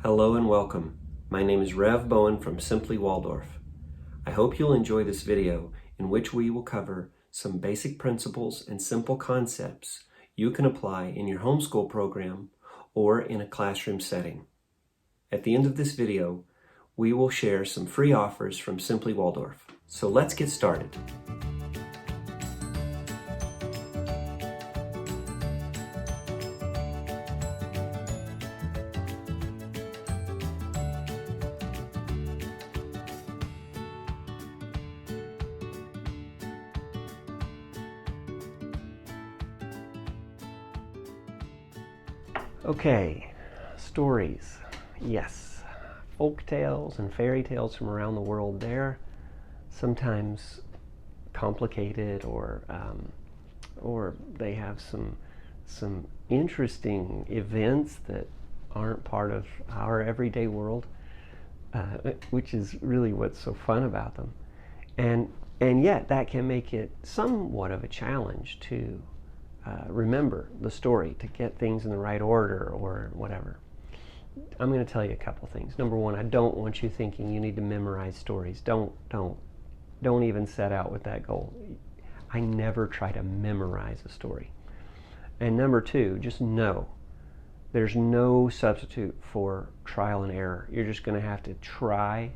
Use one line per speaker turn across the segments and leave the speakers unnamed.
Hello and welcome. My name is Rev Bowen from Simply Waldorf. I hope you'll enjoy this video in which we will cover some basic principles and simple concepts you can apply in your homeschool program or in a classroom setting. At the end of this video, we will share some free offers from Simply Waldorf. So let's get started. Okay, stories. Yes, folk tales and fairy tales from around the world. They're sometimes complicated, or they have some interesting events that aren't part of our everyday world, which is really what's so fun about them. And yet that can make it somewhat of a challenge to remember the story, to get things in the right order or whatever. I'm going to tell you a couple things. Number one, I don't want you thinking you need to memorize stories. Don't even set out with that goal. I never try to memorize a story. And number two, just know there's no substitute for trial and error. You're just going to have to try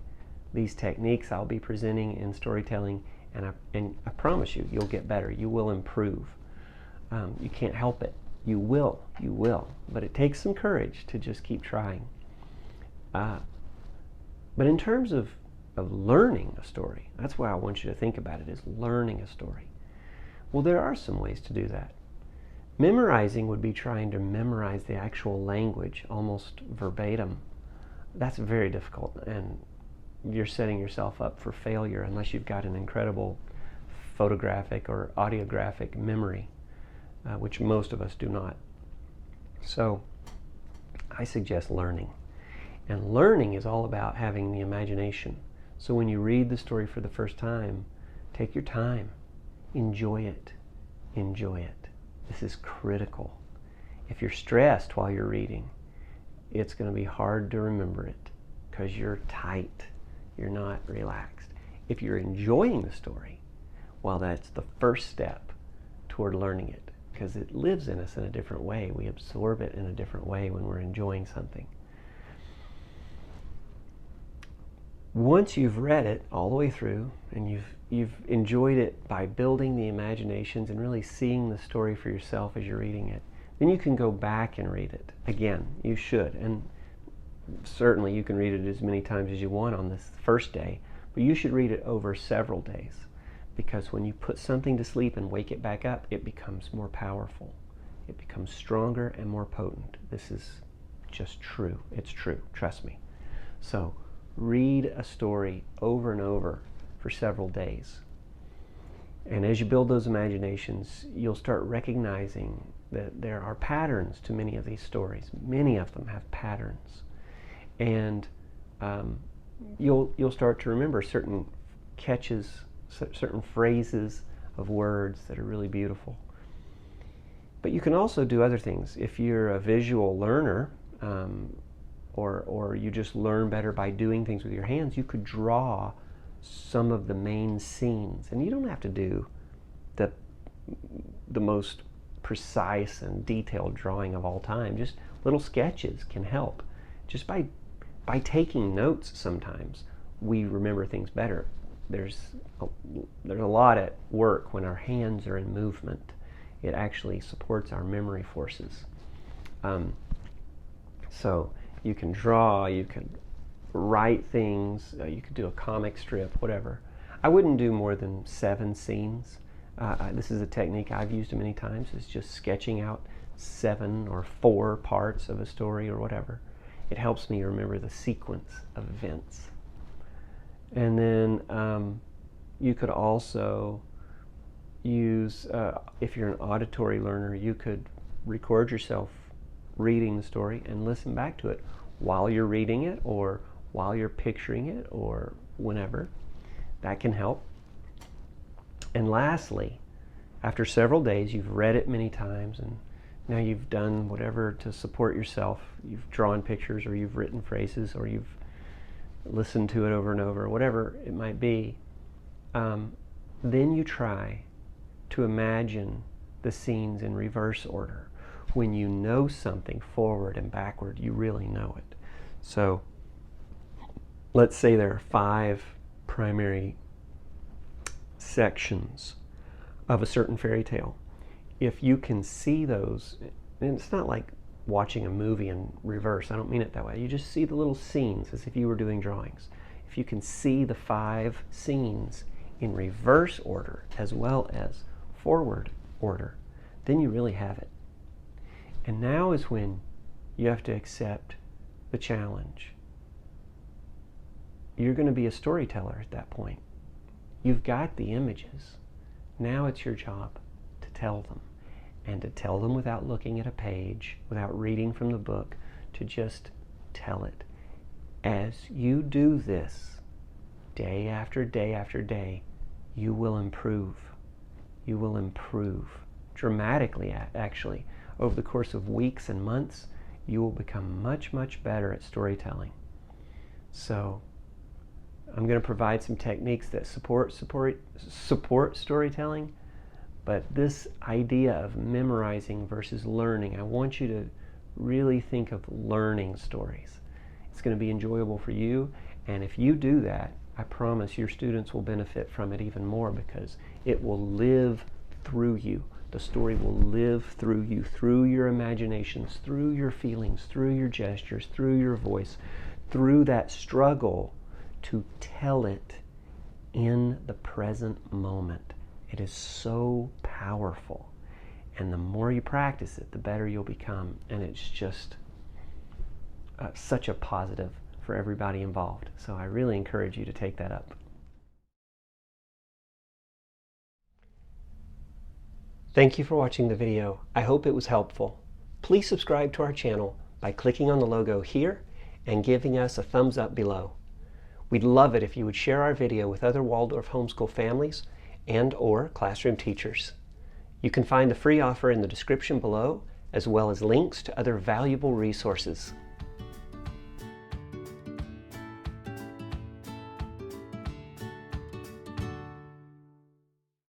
these techniques I'll be presenting in storytelling, and I promise you, you'll get better. You will improve. You can't help it. You will. But it takes some courage to just keep trying. But in terms of learning a story, that's why I want you to think about it, is learning a story. Well, there are some ways to do that. Memorizing would be trying to memorize the actual language almost verbatim. That's very difficult, and you're setting yourself up for failure unless you've got an incredible photographic or audiographic memory. Which most of us do not. So I suggest learning. And learning is all about having the imagination. So when you read the story for the first time, take your time. Enjoy it. Enjoy it. This is critical. If you're stressed while you're reading, it's going to be hard to remember it because you're tight. You're not relaxed. If you're enjoying the story, well, that's the first step toward learning it, because it lives in us in a different way. We absorb it in a different way when we're enjoying something. Once you've read it all the way through, and you've enjoyed it by building the imaginations and really seeing the story for yourself as you're reading it, then you can go back and read it again. You should, and certainly you can read it as many times as you want on this first day, but you should read it over several days. Because when you put something to sleep and wake it back up, it becomes more powerful. It becomes stronger and more potent. This is just true. It's true. Trust me. So read a story over and over for several days. And as you build those imaginations, you'll start recognizing that there are patterns to many of these stories. Many of them have patterns. And you'll start to remember certain catches, certain phrases of words that are really beautiful. But you can also do other things. If you're a visual learner, or you just learn better by doing things with your hands, you could draw some of the main scenes. And you don't have to do the most precise and detailed drawing of all time. Just little sketches can help. Just by taking notes sometimes, we remember things better. There's a lot at work when our hands are in movement. It actually supports our memory forces. So you can draw, you can write things, you could do a comic strip, whatever. I wouldn't do more than 7 scenes. This is a technique I've used many times. It's just sketching out 7 or 4 parts of a story or whatever. It helps me remember the sequence of events. And then you could also use, if you're an auditory learner, you could record yourself reading the story and listen back to it while you're reading it or while you're picturing it or whenever. That can help. And lastly, after several days, you've read it many times and Now you've done whatever to support yourself. You've drawn pictures, or you've written phrases, or you've listened to it over and over, whatever it might be. Then you try to imagine the scenes in reverse order. When you know something forward and backward, you really know it. So let's say there are 5 primary sections of a certain fairy tale. If you can see those, and it's not like watching a movie in reverse, I don't mean it that way. You just see the little scenes as if you were doing drawings. If you can see the 5 scenes in reverse order as well as forward order, then you really have it. And now is when you have to accept the challenge. You're going to be a storyteller at that point. You've got the images. Now it's your job to tell them. And to tell them without looking at a page, without reading from the book, to just tell it. As you do this, day after day after day, you will improve. You will improve dramatically, actually. Over the course of weeks and months, you will become much, much better at storytelling. So I'm going to provide some techniques that support storytelling, but this idea of memorizing versus learning, I want you to really think of learning stories. It's going to be enjoyable for you, and if you do that, I promise your students will benefit from it even more, because it will live through you. The story will live through you, through your imaginations, through your feelings, through your gestures, through your voice, through that struggle to tell it in the present moment. It is so powerful. And the more you practice it, the better you'll become. And it's just such a positive for everybody involved. So I really encourage you to take that up. Thank you for watching the video. I hope it was helpful. Please subscribe to our channel by clicking on the logo here and giving us a thumbs up below. We'd love it if you would share our video with other Waldorf Homeschool families and/or classroom teachers. You can find the free offer in the description below, as well as links to other valuable resources.